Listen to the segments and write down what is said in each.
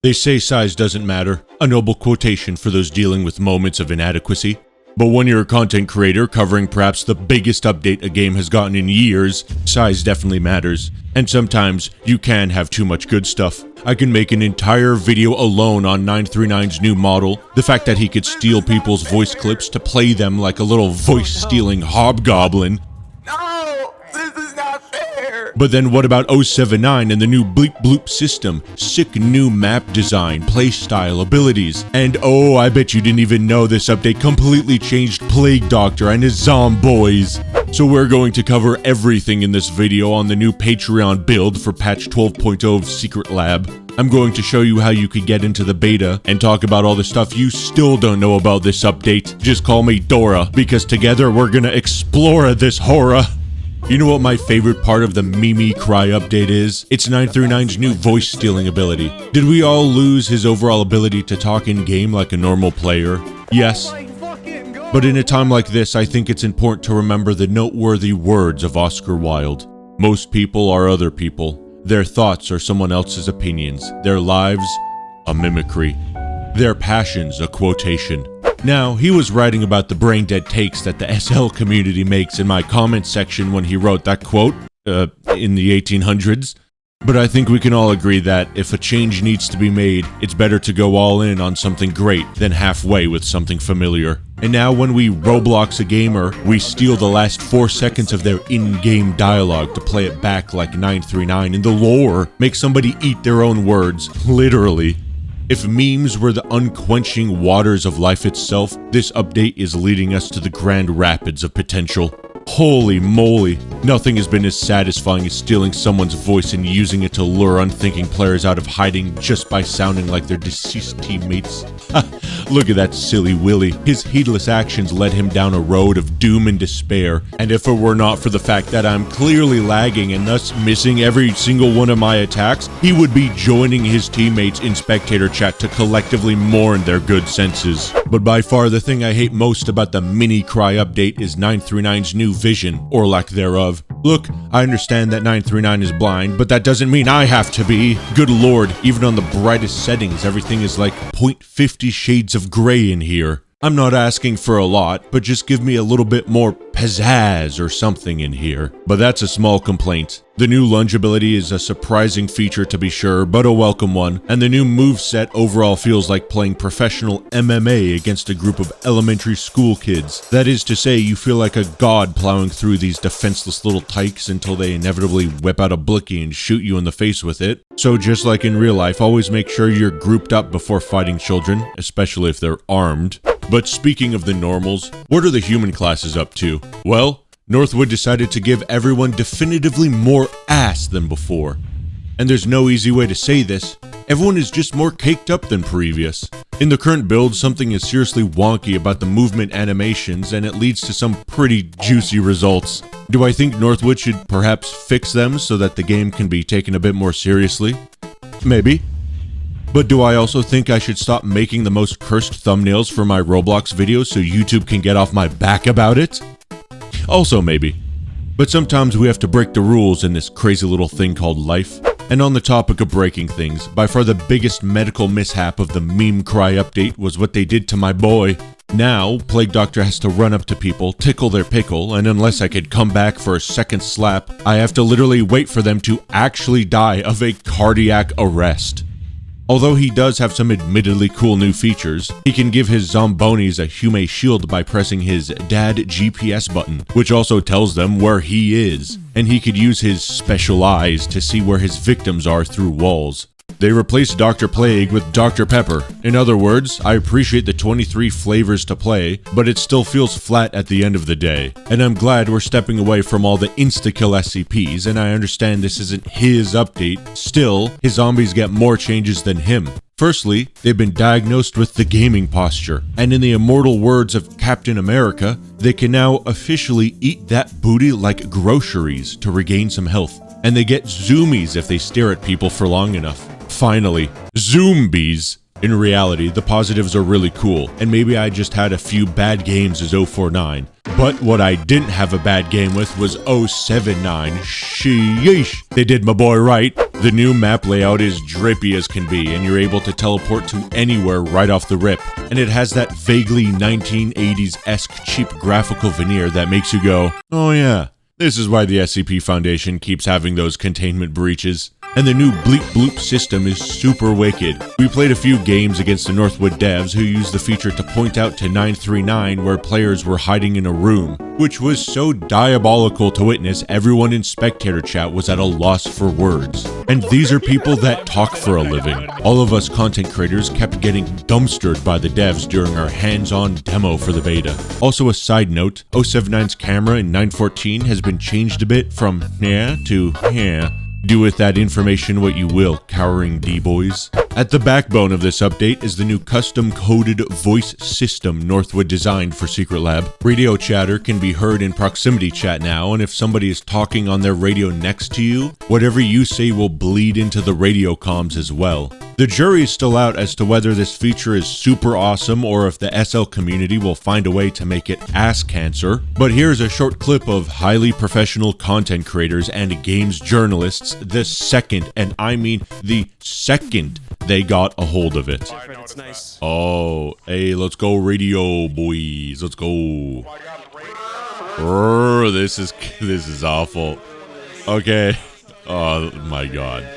They say size doesn't matter, a noble quotation for those dealing with moments of inadequacy. But when you're a content creator covering perhaps the biggest update a game has gotten in years, size definitely matters. And sometimes you can have too much good stuff. I can make an entire video alone on 939's new model, the fact that he could steal people's voice clips to play them like a little voice-stealing hobgoblin. No, this is not fair. But then what about 079 and the new bleep bloop system, sick new map design, playstyle, abilities, and oh, I bet you didn't even know this update completely changed Plague Doctor and his zomboys. So we're going to cover everything in this video on the new Patreon build for patch 12.0 of Secret Lab. I'm going to show you how you could get into the beta and talk about all the stuff you still don't know about this update. Just call me Dora, because together we're gonna explore this horror. You know what my favorite part of the Mimicry update is? It's 939's new voice stealing ability. Did we all lose his overall ability to talk in-game like a normal player? Yes. But in a time like this, I think it's important to remember the noteworthy words of Oscar Wilde. Most people are other people. Their thoughts are someone else's opinions. Their lives, a mimicry. Their passions, a quotation. Now, he was writing about the brain-dead takes that the SL community makes in my comment section when he wrote that quote, in the 1800s. But I think we can all agree that if a change needs to be made, it's better to go all in on something great than halfway with something familiar. And now when we Roblox a gamer, we steal the last 4 seconds of their in-game dialogue to play it back like 939 in the lore, make somebody eat their own words, literally. If memes were the unquenching waters of life itself, this update is leading us to the grand rapids of potential. Holy moly, nothing has been as satisfying as stealing someone's voice and using it to lure unthinking players out of hiding just by sounding like their deceased teammates. Look at that silly Willy. His heedless actions led him down a road of doom and despair, and if it were not for the fact that I'm clearly lagging and thus missing every single one of my attacks, he would be joining his teammates in spectator chat to collectively mourn their good senses. But by far the thing I hate most about the Mimicry update is 939's new vision, or lack thereof. Look, I understand that 939 is blind, but that doesn't mean I have to be. Good lord, even on the brightest settings, everything is like 0.50 shades of gray in here. I'm not asking for a lot, but just give me a little bit more pizzazz or something in here. But that's a small complaint. The new lunge ability is a surprising feature to be sure, but a welcome one, and the new moveset overall feels like playing professional MMA against a group of elementary school kids. That is to say, you feel like a god plowing through these defenseless little tykes until they inevitably whip out a blicky and shoot you in the face with it. So just like in real life, always make sure you're grouped up before fighting children, especially if they're armed. But speaking of the normals, what are the human classes up to? Well, Northwood decided to give everyone definitively more ass than before. And there's no easy way to say this, everyone is just more caked up than previous. In the current build, something is seriously wonky about the movement animations, and it leads to some pretty juicy results. Do I think Northwood should perhaps fix them so that the game can be taken a bit more seriously? Maybe. But do I also think I should stop making the most cursed thumbnails for my Roblox videos so YouTube can get off my back about it? Also maybe. But sometimes we have to break the rules in this crazy little thing called life. And on the topic of breaking things, by far the biggest medical mishap of the Mimicry update was what they did to my boy. Now, Plague Doctor has to run up to people, tickle their pickle, and unless I could come back for a second slap, I have to literally wait for them to actually die of a cardiac arrest. Although he does have some admittedly cool new features, he can give his zombonis a Hume shield by pressing his Dad GPS button, which also tells them where he is, and he could use his special eyes to see where his victims are through walls. They replaced Dr. Plague with Dr. Pepper. In other words, I appreciate the 23 flavors to play, but it still feels flat at the end of the day. And I'm glad we're stepping away from all the insta-kill SCPs, and I understand this isn't his update. Still, his zombies get more changes than him. Firstly, they've been diagnosed with the gaming posture, and in the immortal words of Captain America, they can now officially eat that booty like groceries to regain some health. And they get zoomies if they stare at people for long enough. Finally, zombies! In reality, the positives are really cool, and maybe I just had a few bad games as 049. But what I didn't have a bad game with was 079. Sheesh! They did my boy right. The new map layout is drippy as can be, and you're able to teleport to anywhere right off the rip. And it has that vaguely 1980s-esque cheap graphical veneer that makes you go, oh yeah, this is why the SCP Foundation keeps having those containment breaches. And the new Bleep Bloop system is super wicked. We played a few games against the Northwood devs who used the feature to point out to 939 where players were hiding in a room, which was so diabolical to witness everyone in spectator chat was at a loss for words. And these are people that talk for a living. All of us content creators kept getting dumpstered by the devs during our hands-on demo for the beta. Also a side note, 079's camera in 914 has been changed a bit from yeah to yeah. Do with that information what you will, cowering D-boys. At the backbone of this update is the new custom-coded voice system Northwood designed for Secret Lab. Radio chatter can be heard in proximity chat now, and if somebody is talking on their radio next to you, whatever you say will bleed into the radio comms as well. The jury is still out as to whether this feature is super awesome or if the SL community will find a way to make it ass cancer, but here's a short clip of highly professional content creators and games journalists the second, and I mean the second, they got a hold of it. Oh, hey, let's go radio boys, let's go. This is awful. Okay. Oh my god.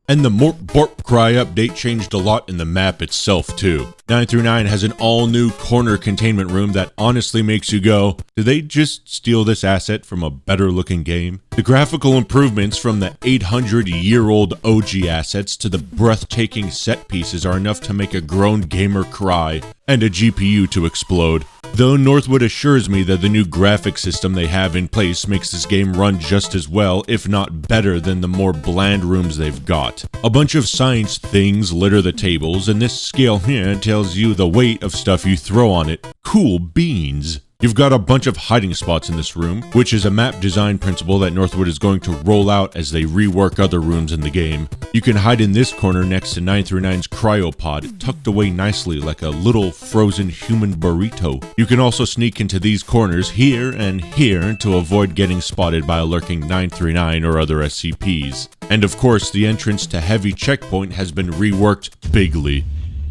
And the Morp Borp Cry update changed a lot in the map itself too. 939 has an all-new corner containment room that honestly makes you go, did they just steal this asset from a better-looking game? The graphical improvements from the 800-year-old OG assets to the breathtaking set pieces are enough to make a grown gamer cry, and a GPU to explode. Though Northwood assures me that the new graphic system they have in place makes this game run just as well, if not better, than the more bland rooms they've got. A bunch of science things litter the tables, and this scale here tells you the weight of stuff you throw on it. Cool beans. You've got a bunch of hiding spots in this room, which is a map design principle that Northwood is going to roll out as they rework other rooms in the game. You can hide in this corner next to 939's cryopod, tucked away nicely like a little frozen human burrito. You can also sneak into these corners here and here to avoid getting spotted by a lurking 939 or other SCPs. And of course, the entrance to Heavy Checkpoint has been reworked bigly.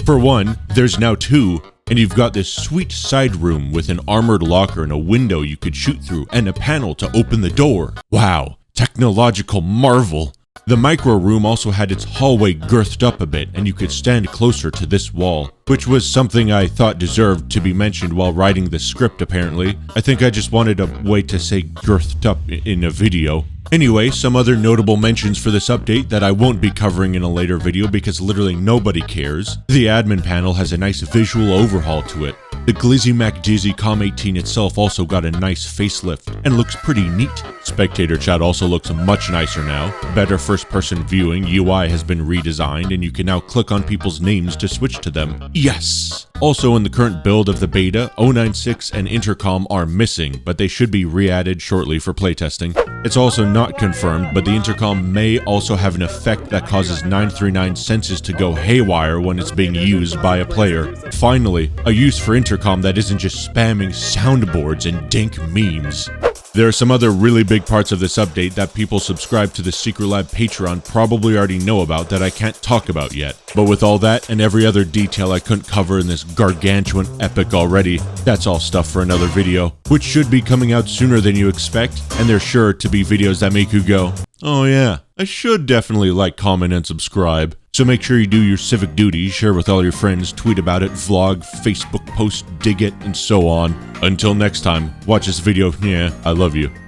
For one, there's now two, and you've got this sweet side room with an armored locker and a window you could shoot through and a panel to open the door. Wow, technological marvel. The micro room also had its hallway girthed up a bit and you could stand closer to this wall, which was something I thought deserved to be mentioned while writing the script apparently. I think I just wanted a way to say girthed up in a video. Anyway, some other notable mentions for this update that I won't be covering in a later video because literally nobody cares. The admin panel has a nice visual overhaul to it. The Glizzy MacDizzy Com18 itself also got a nice facelift and looks pretty neat. Spectator chat also looks much nicer now. Better first-person viewing, UI has been redesigned and you can now click on people's names to switch to them. Yes! Also in the current build of the beta, 096 and Intercom are missing, but they should be re-added shortly for playtesting. It's also not confirmed, but the Intercom may also have an effect that causes 939 senses to go haywire when it's being used by a player. Finally, a use for Intercom that isn't just spamming soundboards and dank memes. There are some other really big parts of this update that people subscribed to the Secret Lab Patreon probably already know about that I can't talk about yet. But with all that and every other detail I couldn't cover in this gargantuan epic already, that's all stuff for another video, which should be coming out sooner than you expect, and they're sure to be videos that make you go, oh yeah, I should definitely like, comment, and subscribe. So make sure you do your civic duty, share with all your friends, tweet about it, vlog, Facebook post, dig it, and so on. Until next time, watch this video. Yeah, I love you.